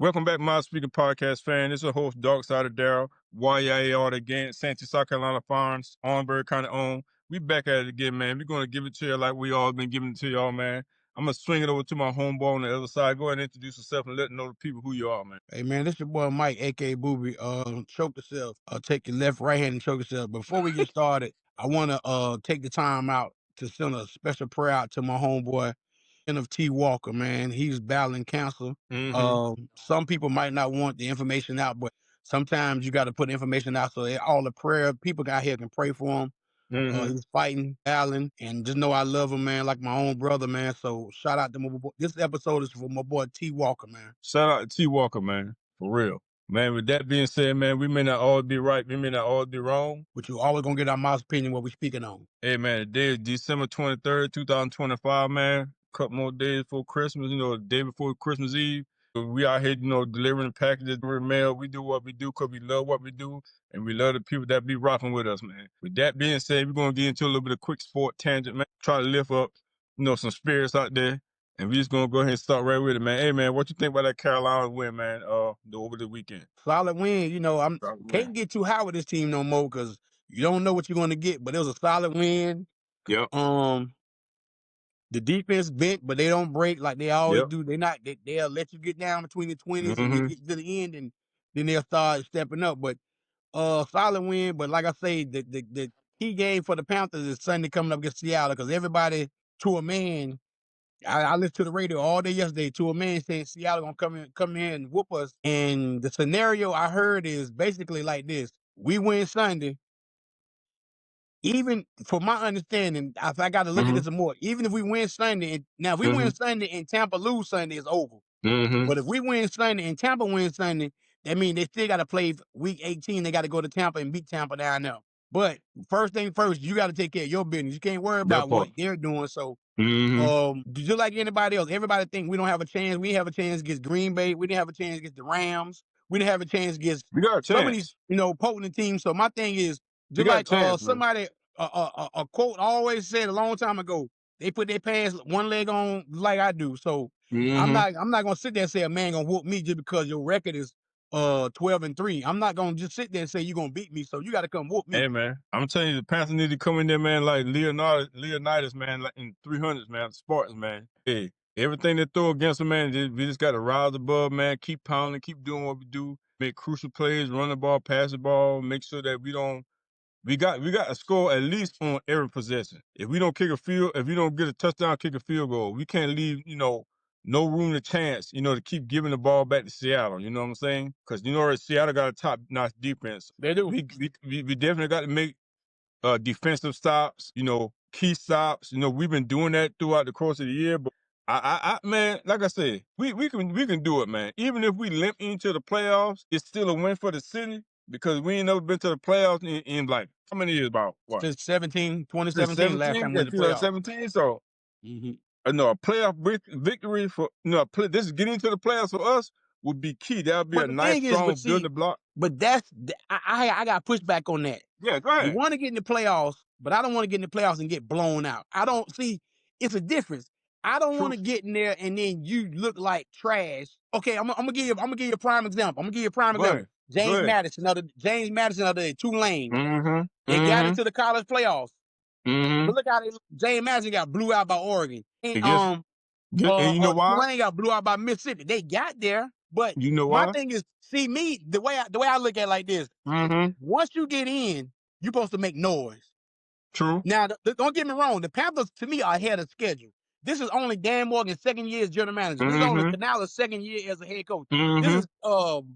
Welcome back, My Speaking Podcast fan. This is your host, Dark Side of Daryl, YIAR again, Santee, South Carolina Farms, Orangeburg kind of own. We back at it again, man. We're going to give it to you like we all been giving it to y'all, man. I'm going to swing it over to my homeboy on the other side. Go ahead and introduce yourself and let know the people who you are, man. Hey man, this your boy Mike, aka Booby. Choke yourself. Take your left, right hand and choke yourself. Before we get started, I wanna take the time out to send a special prayer out to my homeboy, of T. Walker, man. He's battling cancer. Some people might not want the information out, but sometimes you gotta put information out so that all the prayer people out here can pray for him. He's fighting, battling, and just know I love him, man, like my own brother, man. So shout out to my boy. This episode is for my boy T. Walker, man. Shout out to T. Walker, man, for real. Man, with that being said, man, we may not all be right, we may not all be wrong. But you always gonna get our mom's opinion what we speaking on. Hey, man, today is December 23rd, 2025, man. Couple more days before Christmas, the day before Christmas Eve. We out here, delivering packages, delivering mail. We do what we do because we love what we do, and we love the people that be rocking with us, man. With that being said, we're going to get into a little bit of quick sport tangent, man. Try to lift up, some spirits out there, and we just going to go ahead and start right with it, man. Hey, man, what you think about that Carolina win, man, over the weekend? Solid win. Can't get too high with this team no more because you don't know what you're gonna get. But it was a solid win. Yep. The defense bent, but they don't break like they always do. They'll let you get down between the 20s and you get to the end, and then they'll start stepping up. But solid win. But like I say, the key game for the Panthers is Sunday coming up against Seattle because everybody to a man. I listened to the radio all day yesterday to a man saying Seattle gonna come in and whoop us. And the scenario I heard is basically like this: we win Sunday. Even for my understanding, I got to look at this some more. Even if we win Sunday, if we win Sunday and Tampa lose Sunday, it's over. But if we win Sunday and Tampa wins Sunday, that means they still got to play week 18. They got to go to Tampa and beat Tampa down there. But first thing first, you got to take care of your business. You can't worry about what they're doing. So, just like anybody else, everybody think we don't have a chance. We have a chance against Green Bay. We didn't have a chance against the Rams. We didn't have a chance against some of these, potent teams. So my thing is, just like somebody, a quote always said a long time ago, they put their pants one leg on like I do. So I'm not gonna sit there and say a man gonna whoop me just because your record is 12-3. I'm not gonna just sit there and say you're gonna beat me. So you got to come whoop me. Hey, man, I'm telling you, the Panthers need to come in there, man, like Leonidas, man, like in 300s, man, Spartans, man. Hey, everything they throw against them, man, we just got to rise above, man, keep pounding, keep doing what we do, make crucial plays, run the ball, pass the ball, make sure that we got to score at least on every possession. If we don't if we don't get a touchdown, kick a field goal, we can't leave, no room to chance, to keep giving the ball back to Seattle. You know what I'm saying? Because Seattle got a top-notch defense. They do. We definitely got to make defensive stops, key stops. We've been doing that throughout the course of the year. But man, like I said, we can do it, man. Even if we limp into the playoffs, it's still a win for the city because we ain't never been to the playoffs in like how many years? About what? Since 2017, last time we went to the playoffs. 17. So. No, a playoff victory for this getting into the playoffs for us would be key. That would be a nice, strong building block. But I got pushback on that. Yeah, go ahead. You want to get in the playoffs, but I don't want to get in the playoffs and get blown out. I don't see it's a difference. I don't want to get in there and then you look like trash. Okay, I'm gonna give you a prime example. James Madison, other day, Tulane. They got into the college playoffs. But look how James Madison got blew out by Oregon. And you know why? Tulane got blew out by Mississippi. They got there, but you know why? My thing is, see me the way I look at it like this. Once you get in, you're supposed to make noise. True. Now, don't get me wrong. The Panthers, to me, are ahead of schedule. This is only Dan Morgan's second year as general manager. This is only Canales' second year as a head coach. This is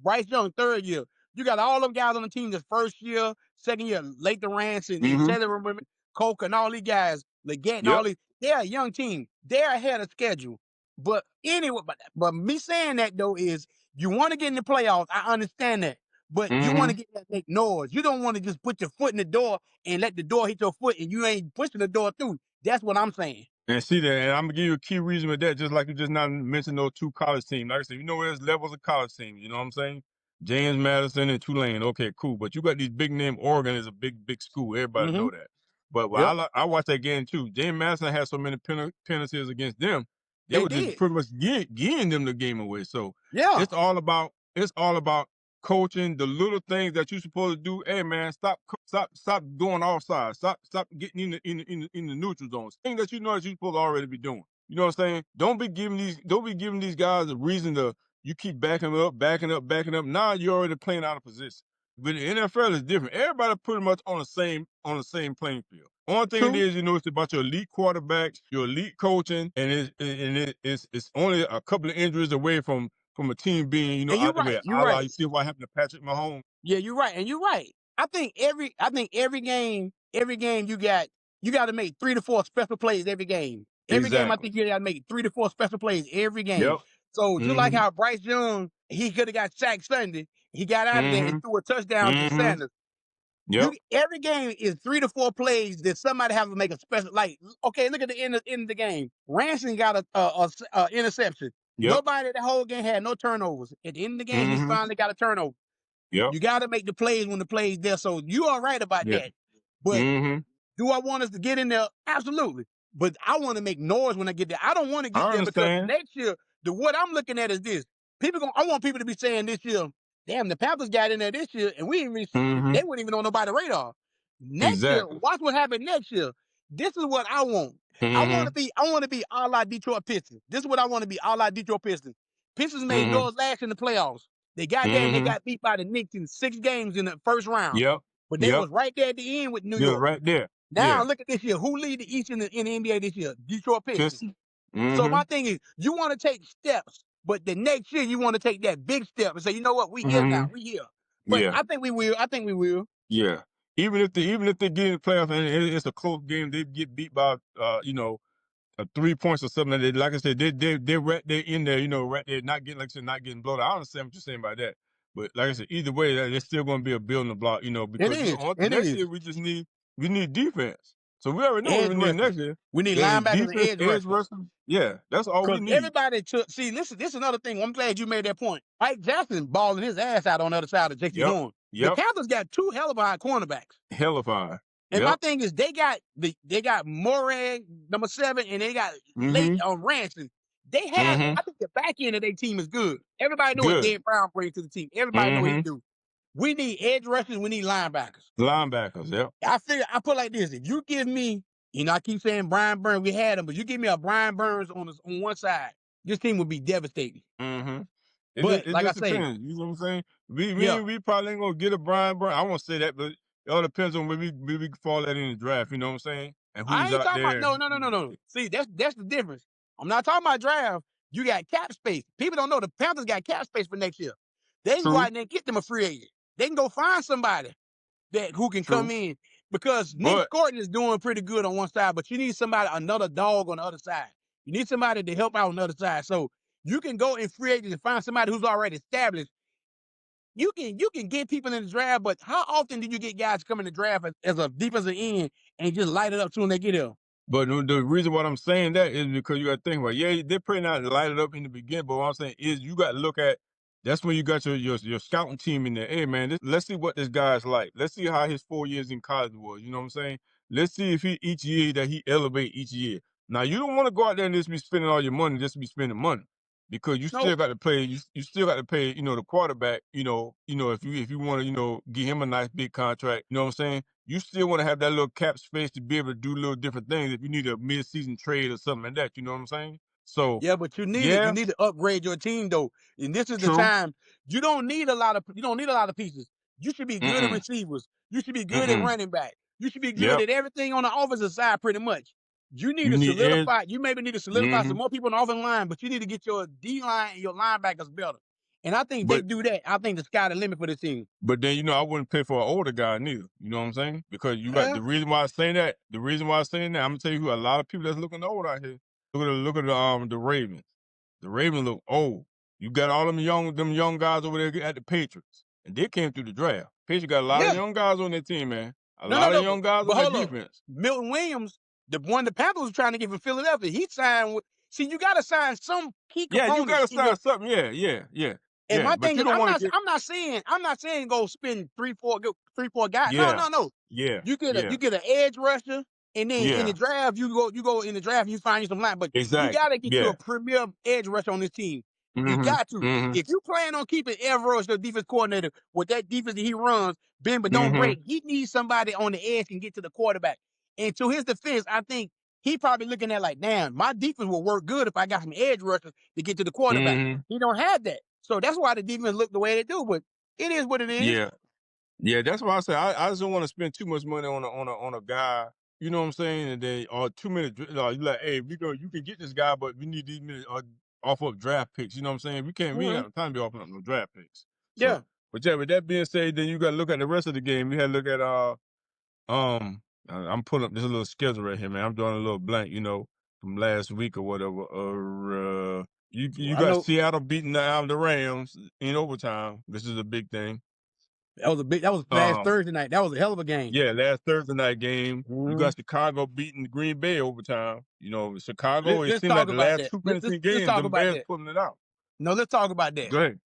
Bryce Young third year. You got all them guys on the team this first year, second year, Lathan Ransom, and Coke and all these guys, Leggett and all these. They're a young team. They're ahead of schedule. But anyway, but me saying that though is you want to get in the playoffs. I understand that. But you want to get that make noise. You don't want to just put your foot in the door and let the door hit your foot and you ain't pushing the door through. That's what I'm saying. And see that, and I'm gonna give you a key reason with that, just like you just now mentioned those two college teams. Like I said, there's levels of college teams, you know what I'm saying? James Madison and Tulane, okay, cool. But you got these big name. Oregon is a big school. Everybody know that. But I watched that game too. James Madison had so many penalties against them They They were just did. pretty much giving them the game away. So Yeah. it's all about coaching the little things that you're supposed to do. Hey man, stop doing offside. Stop getting in the neutral zones. Things that you know that you're supposed to already be doing. You know what I'm saying? Don't be giving these guys a reason to you keep backing up, backing up, backing up. Now you're already playing out of position. But the NFL is different. Everybody pretty much on the same playing field. Only thing it True. is, it's about your elite quarterbacks, your elite coaching, and it's only a couple of injuries away from a team being, And you're out the right. way. You're A la right. you see what happened to Patrick Mahomes. Yeah, you're right. And you're right. I think every game you got to make 3 to 4 special plays every game. Every game I Exactly. think you got to make 3 to 4 special plays every game. Yep. So just like Mm-hmm. how Bryce Young, he could have got sacked Sunday, he got out of there Mm-hmm. and threw a touchdown to Mm-hmm. Sanders. Yep. Every game is 3 to 4 plays that somebody have to make a special. Like, okay, look at the end of the game. Ransom got a interception. Yep. Nobody the whole game had no turnovers. At the end of the game, he Mm-hmm. finally got a turnover. Yep. You got to make the plays when the plays there. So you are right about Yeah. that. But Mm-hmm. do I want us to get in there? Absolutely. But I want to make noise when I get there. I don't want to get I there because understand. next year, what I'm looking at is this. I want people to be saying this year, damn, the Panthers got in there this year, and we didn't really, Mm-hmm. they wouldn't even on nobody's radar. Next year, Exactly. watch what happens next year. This is what I want. Mm-hmm. I want to be a la Detroit Pistons. This is what I want to be, a la Detroit Pistons. Pistons made Mm-hmm. noise last in the playoffs. They got there and they Mm-hmm. got beat by the Knicks in 6 games in the first round. Yep. But they Yep. was right there at the end with New Yeah, York. right there. Now Yeah. look at this year. Who lead the East in the NBA this year? Detroit Pistons. Pistons. So Mm-hmm. my thing is, you want to take steps, but the next year you want to take that big step and say, you know what, we here now, Mm-hmm. we here. But Yeah. I think we will. I think we will. Yeah. Even if they get in the playoffs and it's a close game, they get beat by 3 points or something. Like I said, they're right there in there, right there, not getting, like I said, not getting blown out. I understand what you're saying about that. But like I said, either way, there's still going to be a building block, It because is. It next is. year we need defense. So we already know what Edge we need rushers. next year. We need There's linebackers and defense, edge edge rushers. rushers. Yeah, that's all we Because need. everybody took. See, listen, this is another thing. I'm glad you made that point. Mike Jackson balling his ass out on the other side of J.C. Yep. Horn. The Yep. Panthers got 2 hell of high cornerbacks. Hell of high. And Yep. my thing is, they got Moran, number 7, and they got late Mm-hmm. on Ransom. They have, Mm-hmm. I think the back end of their team is good. Everybody know what Good. Dave Brown brings to the team. Everybody know what he Mm-hmm. do. We need edge rushers. We need linebackers. Linebackers. Yep. I put it like this: if you give me, I keep saying Brian Burns, we had him, but you give me a Brian Burns on one side, this team would be devastating. Mm-hmm. But It like I just say, depends. You know what I'm saying? yeah, We probably ain't gonna get a Brian Burns. I won't say that, but it all depends on where we fall at in the draft. You know what I'm saying? And I who's ain't out talking about there. no. See, that's the difference. I'm not talking about draft. You got cap space. People don't know the Panthers got cap space for next year. They can go True. out there and get them a free agent. They can go find somebody who can come True. in because Nick Gordon is doing pretty good on one side, but you need another dog on the other side. You need somebody to help out on the other side. So you can go in free agent and find somebody who's already established. You can get people in the draft, but how often do you get guys come in the draft as a defensive end and just light it up soon they get there? But the reason why I'm saying that is because you got to think about, they're pretty not light it up in the beginning, but what I'm saying is you got to look at, that's when you got your scouting team in there. Hey, man, let's see what this guy's like. Let's see how his 4 years in college was. You know what I'm saying? Let's see if each year that he elevate each year. Now, you don't want to go out there and just be spending all your money, just to be spending money. Because you still got to play, you still got to pay, the quarterback, if you want to, give him a nice big contract, you know what I'm saying? You still want to have that little cap space to be able to do little different things if you need a mid-season trade or something like that, you know what I'm saying? So Yeah, but you need it. You need to upgrade your team though. And this is the true. time. You don't need a lot of pieces. You should be good at receivers. You should be good at running back. You should be good at everything on the offensive side pretty much. You need to solidify. You maybe need to solidify some more people on the offensive line, but you need to get your D line and your linebackers better. And I think they do that. I think the sky the limit for the team. But then, I wouldn't pay for an older guy neither. You know what I'm saying? Because you got the reason why I'm saying that, I'm gonna tell you who a lot of people that's looking old out here. Look at the Ravens. The Ravens look old. You got all them young guys over there at the Patriots. And they came through the draft. Patriots got a lot of young guys on their team, man. A lot of young guys on their defense. Milton Williams, the one the Panthers was trying to get from Philadelphia, he signed with. See, you got to sign some key components. Yeah, you got to sign something. Yeah. And my thing is, I'm not saying go spend 3-4 guys. Yeah. No. Yeah. You get an edge rusher And then in the draft, you go in the draft and you find you some line, but you gotta get you a premier edge rusher on this team. You got to. If you plan on keeping Everett as the defense coordinator with that defense that he runs, bend but don't break, he needs somebody on the edge can get to the quarterback. And to his defense, I think he probably looking at like, damn, my defense will work good if I got some edge rushers to get to the quarterback. He don't have that. So that's why the defense look the way they do, but it is what it is. Yeah, that's why I say I just don't want to spend too much money on a guy. You know what I'm saying? And then or too many. You like, hey, you can get this guy, but we need these many off of draft picks. You know what I'm saying? We ain't got time to be offering up no draft picks. So, but yeah, with that being said, then you got to look at the rest of the game. We had to look at I'm pulling up this little schedule right here, man. I'm doing a little blank, from last week or whatever. You got Seattle beating the Rams in overtime. This is a big thing. That was last Thursday night. That was a hell of a game. Yeah, last Thursday night game. You got Chicago beating Green Bay overtime. Chicago, it seemed like the last 2 minutes in the game, the Bears pulling it out. No, let's talk about that. Go ahead.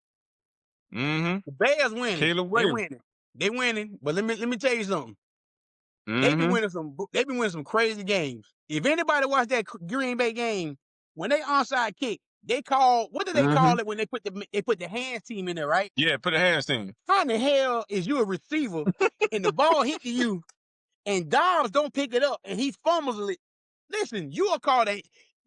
The Bears winning. Caleb Williams. They winning. But let me tell you something. They been winning some crazy games. If anybody watched that Green Bay game, when they onside kick, they call what do they call it when they put the hands team in there, right? Yeah, put the hands team. How in the hell is you a receiver and the ball hit you and Dobbs don't pick it up and he fumbles it? Listen, you are called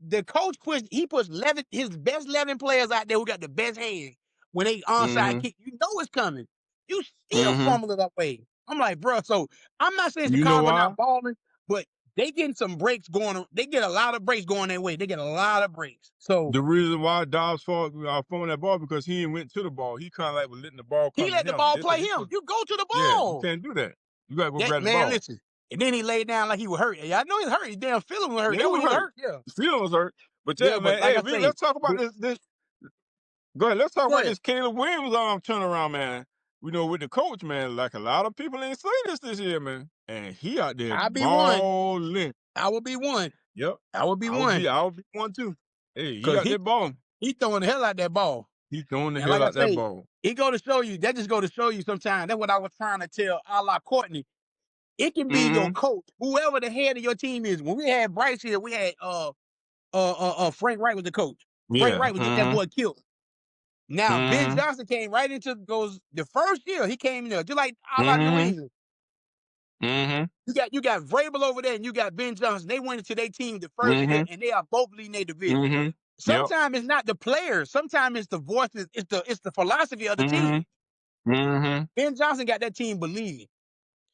the coach puts his best 11 players out there who got the best hands when they onside kick. You know it's coming. You still fumble it that way. I'm like, bro. So I'm not saying Chicago not balling, but they getting some breaks going. They get a lot of breaks going their way. They get a lot of breaks. So the reason why Dobbs fumbled that ball because he went to the ball. He kind of like was letting the ball come. He let the ball play him. You go to the ball. Yeah, you can't do that. You got to go grab the ball. Man, listen. And then he laid down like he was hurt. Yeah, I know he's hurt. His damn feeling was hurt. Yeah, he was hurt. Yeah, his feeling was hurt. But yeah, man. Like let's talk about this. Go ahead. Let's talk about this Caleb Williams turnaround, man. With the coach, man, like a lot of people ain't seen this year, man. And he out there balling. I will be one. Yep. I will be one. I will be one too. Hey, he out there balling. He throwing the hell out that ball. He's throwing the hell out that ball. He go to show you. That just go to show you sometimes. That's what I was trying to tell a la Courtney. It can be your coach, whoever the head of your team is. When we had Bryce here, we had Frank Wright was the coach. Frank Wright was that boy killed. Now Ben Johnson came right into the first year he came in there just like a la New England. You got Vrabel over there and you got Ben Johnson. They went into their team the first year and they are both leading their division. Sometimes it's not the players. Sometimes it's the voices. It's the philosophy of the team. Ben Johnson got that team believing.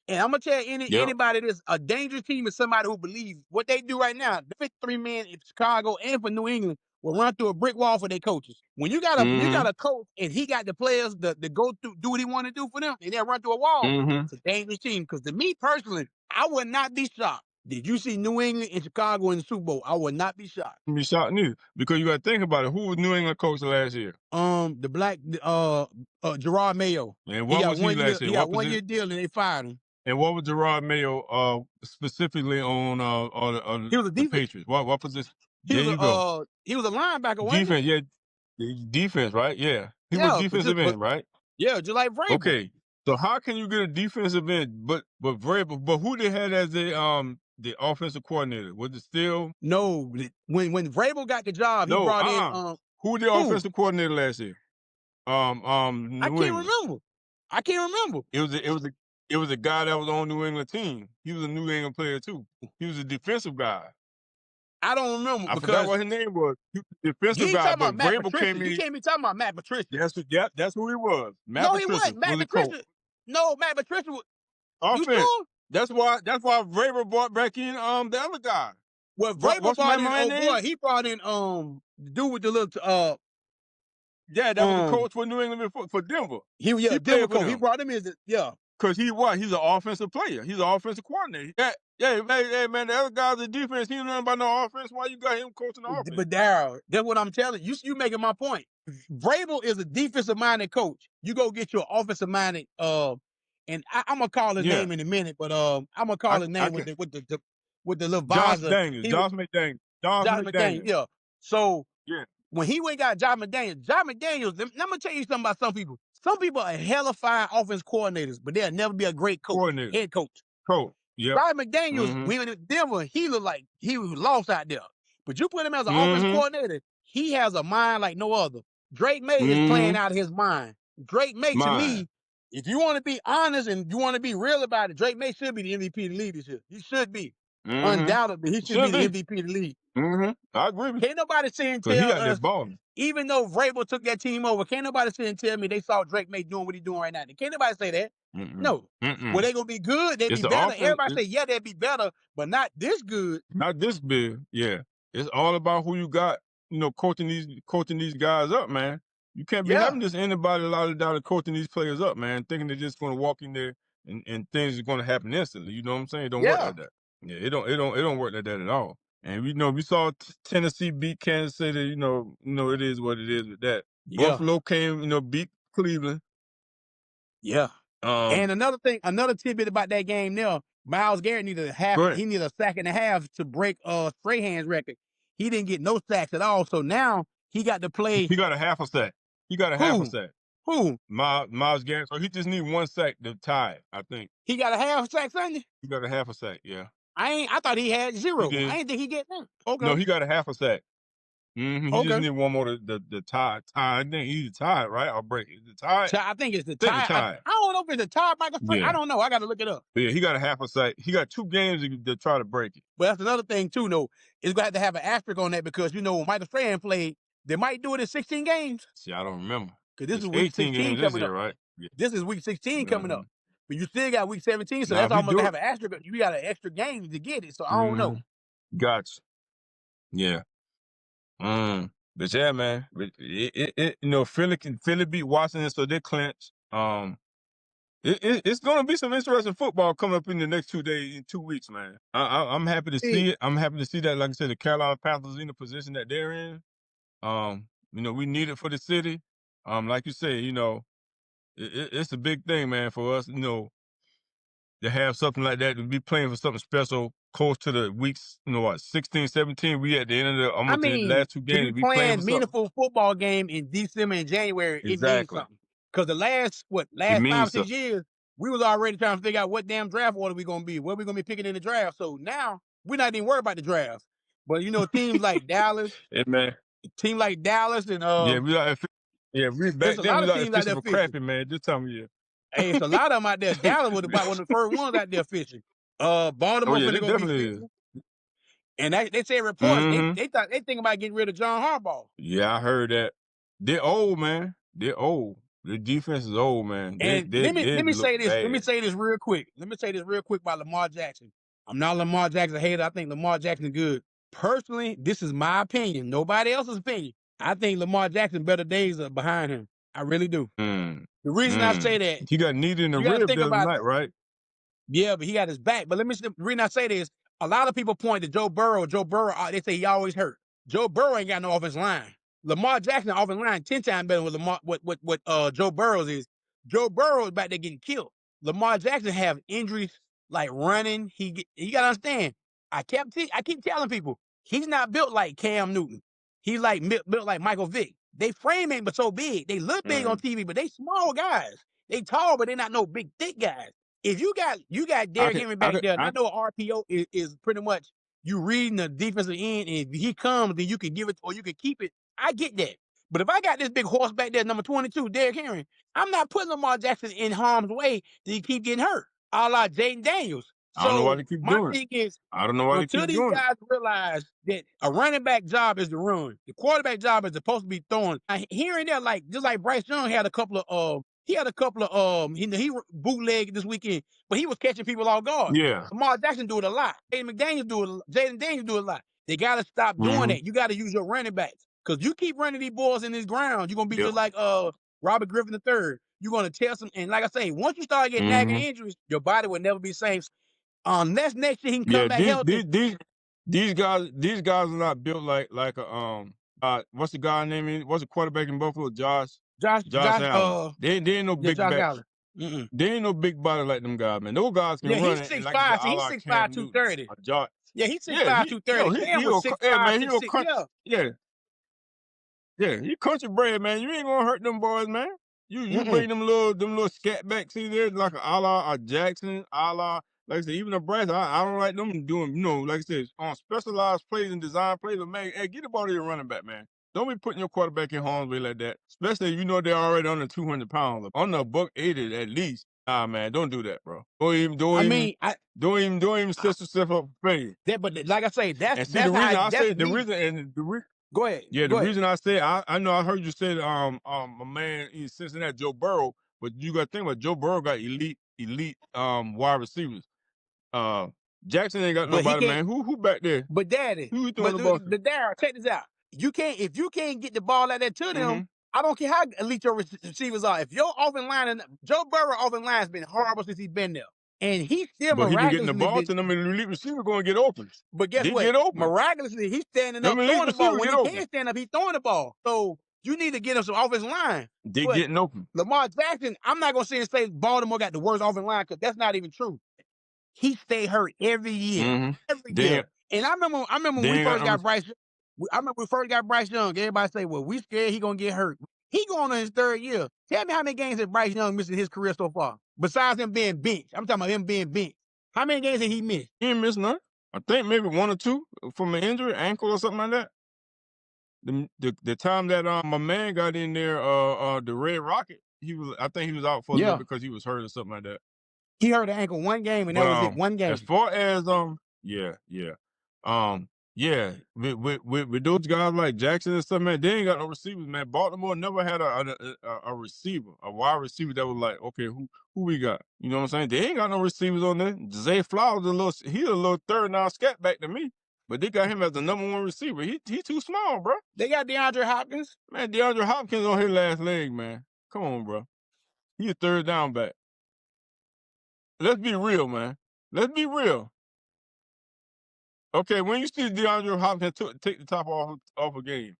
And I'm gonna tell anybody this: a dangerous team is somebody who believes what they do right now. The 53 men in Chicago and for New England will run through a brick wall for their coaches. When you got a coach and he got the players to go through, do what he want to do for them, and they'll run through a wall. It's a dangerous team. Because to me personally, I would not be shocked. Did you see New England and Chicago in the Super Bowl? I would not be shocked. Be shocked neither. Because you got to think about it. Who was New England coach last year? The black Gerard Mayo. And what was he last year? He got 1 year deal and they fired him. And what was Gerard Mayo specifically on he was a the Patriots? What position? He was a linebacker. Defense, yeah. Defense, right? Yeah. He was defensive end, right? Yeah, just like Vrabel. Okay. So how can you get a defensive end, but Vrabel, but who they had as the offensive coordinator? Was it still? No, when Vrabel got the job, he brought in who the offensive coordinator last year? I can't remember. It was a guy that was on New England team. He was a New England player too. He was a defensive guy. I don't remember. I forgot what his name was. He was a defensive guy, but Vrabel came in. You can't be talking about Matt Patricia. That's who he was. Matt Patricia. He wasn't. Matt Patricia. No, Matt Patricia was. Offense. You sure? That's why Vrabel brought back in the other guy. Well, Vrabel brought in he brought in the dude with the little that was the coach for New England for Denver. He Denver coach. He brought him in Because he's an offensive player. He's an offensive coordinator. Hey, man, the other guy's the defense. He don't know about no offense. Why you got him coaching the offense? But Darryl, that's what I'm telling you. You making my point. Vrabel is a defensive-minded coach. You go get your offensive-minded, and I'm gonna call his name in a minute, but I'm gonna call his name with the little visor. Josh McDaniels. Josh McDaniels. Yeah. So when he went and got Josh McDaniels, I'm gonna tell you something about some people. Some people are hella fine offense coordinators, but they'll never be a great coach, head coach. Yep. Ryan McDaniels, when he went to Denver, he looked like he was lost out there. But you put him as an offense coordinator, he has a mind like no other. Drake May is playing out of his mind. Drake May, to me, if you want to be honest and you want to be real about it, Drake May should be the MVP of the league this year. He should be. Undoubtedly, he should be the MVP of the league. I agree with you. Can't nobody sit and Cause he tell out there us, balling. even though Vrabel took that team over, can't nobody sit and tell me they saw Drake May doing what he's doing right now. Can't nobody say that. No. Were they gonna be good? They'd It's be the better. offense. Everybody say, yeah, they'd be better, but not this good. Not this big. Yeah. It's all about who you got, coaching these guys up, man. You can't be having just anybody lolly dolly coaching these players up, man, thinking they're just gonna walk in there and things are gonna happen instantly. You know what I'm saying? It don't work like that. Yeah, it don't work like that at all. And we saw Tennessee beat Kansas City, it is what it is with that. Buffalo came, beat Cleveland. Yeah. And another tidbit about that game there, Myles Garrett needed a sack and a half to break Strahan's record. He didn't get no sacks at all. So now he got to play. He got a half a sack. Half a sack. Who? Myles Garrett. So he just need one sack to tie, I think. He got a half a sack, Sunday? He got a half a sack, yeah. I thought he had 0. I didn't think he get that. Okay. No, he got a half a sack. He just need one more to tie. I think he's tied, right? I'll break it. Is it tied? I think it's the tie. I don't know if it's a tie, Michael. Yeah. I don't know. I got to look it up. But yeah, he got a half a sack. He got 2 games to try to break it. But that's another thing too. No, it's going to have an asterisk on that because when Michael Strahan played, they might do it in 16 games. See, I don't remember. Because this is week 16 coming up, right? Yeah. This is week 16 coming up. But you still got week 17, so that's almost gonna have an asterisk. You got an extra game to get it, so I don't know. Gotcha. Yeah. But yeah, man. Philly beat Washington, so they clinch. It's gonna be some interesting football coming up in the next 2 days, in 2 weeks, man. I'm happy to see it. I'm happy to see that, like I said, the Carolina Panthers in the position that they're in. We need it for the city. Like you say, it's a big thing, man, for us, to have something like that, to be playing for something special close to the weeks, 16, 17. We at the end of the last 2 games. To be playing meaningful football game in December and January, it means something. Because the last 5, 6 years, we was already trying to figure out what damn draft order we gonna be, what we gonna be picking in the draft. So now we're not even worried about the draft. But teams like Dallas, team like Dallas and we back then we like fishing for crappie, man. This time of year. Hey, it's a lot of them out there. Dallas was about one of the first ones out there fishing. Baltimore finna go be fishing. And they say reports, they think about getting rid of John Harbaugh. Yeah, I heard that. They're old, man. They're old. The defense is old, man. And let me say this. Let me say this real quick. About Lamar Jackson. I'm not a Lamar Jackson hater. I think Lamar Jackson is good. Personally, this is my opinion. Nobody else's opinion. I think Lamar Jackson better days are behind him. I really do. The reason I say that, he got kneed in the rib the other night, right? Yeah, but he got his back. But the reason I say this, a lot of people point to Joe Burrow. They say he always hurt. Joe Burrow ain't got no offensive line. Lamar Jackson offensive line 10 times better than what Joe Burrow is. Joe Burrow is back there getting killed. Lamar Jackson have injuries like running. You gotta understand. I keep telling people he's not built like Cam Newton. He's like built like Michael Vick. They frame ain't but so big. They look big on TV, but they small guys. They tall, but they not no big thick guys. If you got Derrick Henry back there, and I know RPO is pretty much you reading the defensive end, and if he comes, then you can give it or you can keep it. I get that. But if I got this big horse back there, number 22, Derrick Henry, I'm not putting Lamar Jackson in harm's way that he keep getting hurt, a la Jaden Daniels. I don't know why they keep doing it. My thing is, I don't know why they keep doing it. Until these guys realize that a running back job is to run, the quarterback job is supposed to be throwing. Here and there, just like Bryce Young had a couple of he bootleg this weekend, but he was catching people off guard. Yeah. Lamar Jackson do it a lot. Jaden Daniels do it a lot. They gotta stop doing that. You gotta use your running backs. Because you keep running these boys in this ground, you're gonna be just like Robert Griffin III. You're gonna test them, and like I say, once you start getting nagging injuries, your body will never be the same. Unless next year he can come back healthy. These guys are not built like a what's the guy name? What's the quarterback in Buffalo? Josh Allen. They ain't no big back. They ain't no big body like them guys, man. Those guys can run. He's 6'5", he's 6'5", 230. Yeah, he's 6'5", 230. He was 6'5", Yeah, he country bred, man. You ain't gonna hurt them boys, man. You bring them little scat backs in there like a la Jackson, a la like I said, even the Bryce, I don't like them doing, like I said, on specialized plays and design plays. But man, hey, get the ball to your running back, man. Don't be putting your quarterback in harm's way like that. Especially if you know they're already under 200 pounds, under a $180 at least. Nah, man, don't do that, bro. Don't even set yourself up for failure. But like I say, And see, the reason I say the reason and the reason. Go ahead. Yeah, the reason I say I know I heard you say my man in Cincinnati, Joe Burrow, but you got to think about Joe Burrow got elite wide receivers. Jackson ain't got nobody, man. Who back there? But Daddy, Who you throwing the ball to? Darryl, check this out. If you can't get the ball like that to them, I don't care how elite your receivers are. If your offensive line and Joe Burrow offensive line has been horrible since he's been there. And he still But he been getting the ball to them, and the elite receiver going to get open. But guess what? Get open. Miraculously, he's standing up throwing the ball. When he can't stand up, he's throwing the ball. So you need to get him some offensive line. They getting open. Lamar Jackson, I'm not going to sit and say Baltimore got the worst offensive line because that's not even true. He stay hurt every year. Every year. And I remember when we first got Bryce. I remember we first got Bryce Young. Everybody say, well, we scared he going to get hurt. He going on his third year. Tell me how many games has Bryce Young missed in his career so far? Besides him being benched. I'm talking about him being benched. How many games did he miss? He didn't miss none. I think maybe 1 or 2 from an injury, ankle or something like that. The time that my man got in there, the Red Rocket, I think he was out for a little because he was hurt or something like that. He hurt an ankle one game, and that was it. One game. As far as with those guys like Jackson and stuff, man, they ain't got no receivers, man. Baltimore never had a receiver, a wide receiver that was like, okay, who we got? You know what I'm saying? They ain't got no receivers on there. Zay Flowers he's a little third down scat back to me. But they got him as the number 1 receiver. He too small, bro. They got DeAndre Hopkins. Man, DeAndre Hopkins on his last leg, man. Come on, bro. He a third down back. Let's be real, man. Let's be real. Okay, when you see DeAndre Hopkins take the top off a game,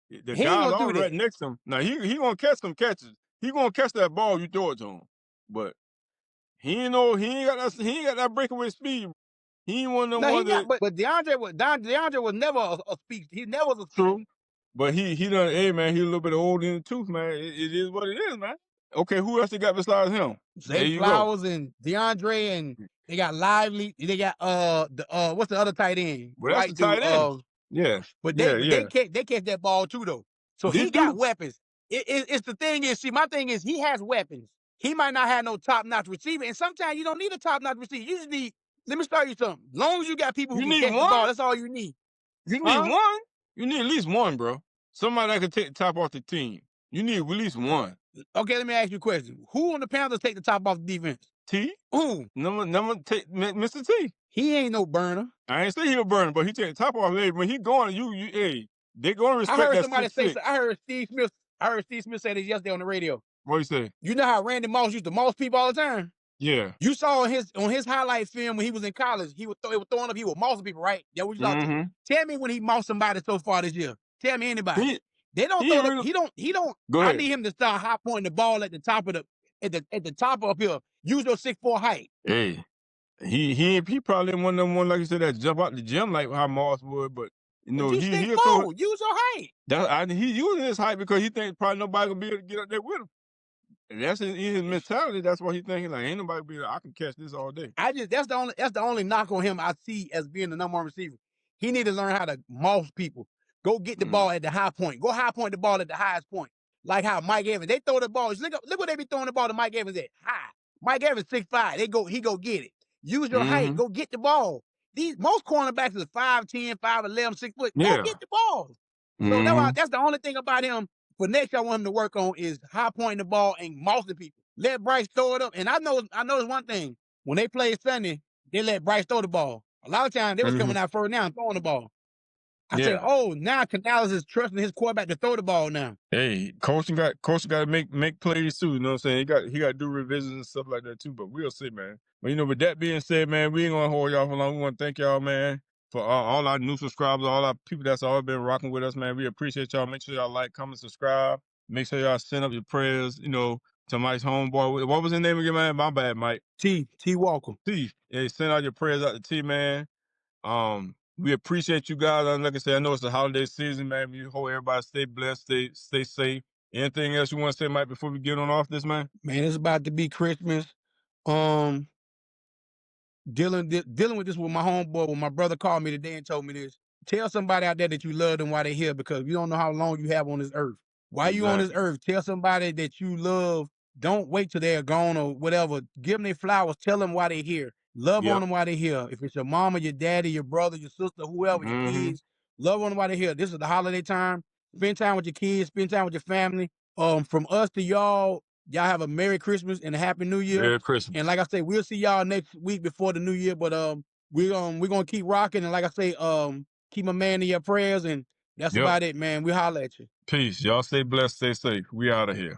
the guys all right next to him. Now he gonna catch some catches. He gonna catch that ball you throw it to him. But he ain't got that breakaway speed. He ain't one of them ones that. But DeAndre was never a speed. He never was a speed. True. But he done. Hey man, he a little bit old in the tooth, man. It is what it is, man. Okay, who else they got besides him? Zay Flowers and DeAndre, and they got Lively. They got what's the other tight end? Well, that's the tight end. Yeah. But they catch that ball too though. So he got weapons. It's the thing is, see, my thing is he has weapons. He might not have no top-notch receiver, and sometimes you don't need a top-notch receiver. You just need. Let me start you something. As long as you got people who can catch the ball, that's all you need. You need one. You need at least one, bro. Somebody that can take the top off the team. You need at least one. Okay, let me ask you a question. Who on the Panthers take the top off the defense? T. Who? Mr. T. He ain't no burner. I ain't say he a burner, but he take the top off. When he going, they gonna respect that. I heard somebody say. I heard Steve Smith say this yesterday on the radio. What he say? You know how Randy Moss used to moss people all the time? Yeah. You saw on his highlight film when he was in college, he was throwing up, he was mossing people, right? That what you saw. Tell me when he mossed somebody so far this year. Tell me anybody. They don't throw really, he don't. I need him to start high pointing the ball at the top of at the top up here. Use your 6'4" height. Hey, he probably one of them one like you said that jump out the gym like how Moss would, but he'll throw. Use your height. He using his height because he thinks probably nobody gonna be able to get up there with him. And that's in his mentality. That's what he thinking. Like, ain't nobody be able, I can catch this all day. That's the only knock on him I see as being the number 1 receiver. He need to learn how to moss people. Go get the ball at the high point. Go high point the ball at the highest point. Like how Mike Evans, they throw the ball. Look what they be throwing the ball to Mike Evans at. High. Mike Evans 6'5". He go get it. Use your height. Go get the ball. Most cornerbacks is 5'10", 5'11", 6 foot. Go get the ball. So that's the only thing about him. For next, I want him to work on is high pointing the ball and mossing people. Let Bryce throw it up. And I know there's one thing. When they played Sunday, they let Bryce throw the ball. A lot of times they was coming out first down throwing the ball. I said, now Canales is trusting his quarterback to throw the ball now. Hey, coach got to make plays too. You know what I'm saying? He got to do revisions and stuff like that too. But we'll see, man. But with that being said, man, we ain't gonna hold y'all for long. We want to thank y'all, man, for all our new subscribers, all our people that's always been rocking with us, man. We appreciate y'all. Make sure y'all like, comment, subscribe. Make sure y'all send up your prayers, to Mike's homeboy. What was his name again, man? My bad, Mike. T Walker. T. Yeah, send out your prayers out to T, man. We appreciate you guys. Like I said, I know it's the holiday season, man. We hope everybody stay blessed, stay safe. Anything else you want to say, Mike, before we get on off this, man? Man, it's about to be Christmas. dealing with this with my homeboy. When my brother called me today and told me this, tell somebody out there that you love them while they're here, because you don't know how long you have on this earth. While you on this earth, tell somebody that you love. Don't wait till they're gone or whatever. Give them their flowers. Tell them why they're here. Love on them while they're here. If it's your mama, your daddy, your brother, your sister, whoever, your kids, love on them while they're here. This is the holiday time. Spend time with your kids. Spend time with your family. From us to y'all have a Merry Christmas and a Happy New Year. Merry Christmas. And like I say, we'll see y'all next week before the New Year. But we're gonna keep rocking. And like I say, keep my man in your prayers. And that's about it, man. We holler at you. Peace. Y'all stay blessed, stay safe. We out of here.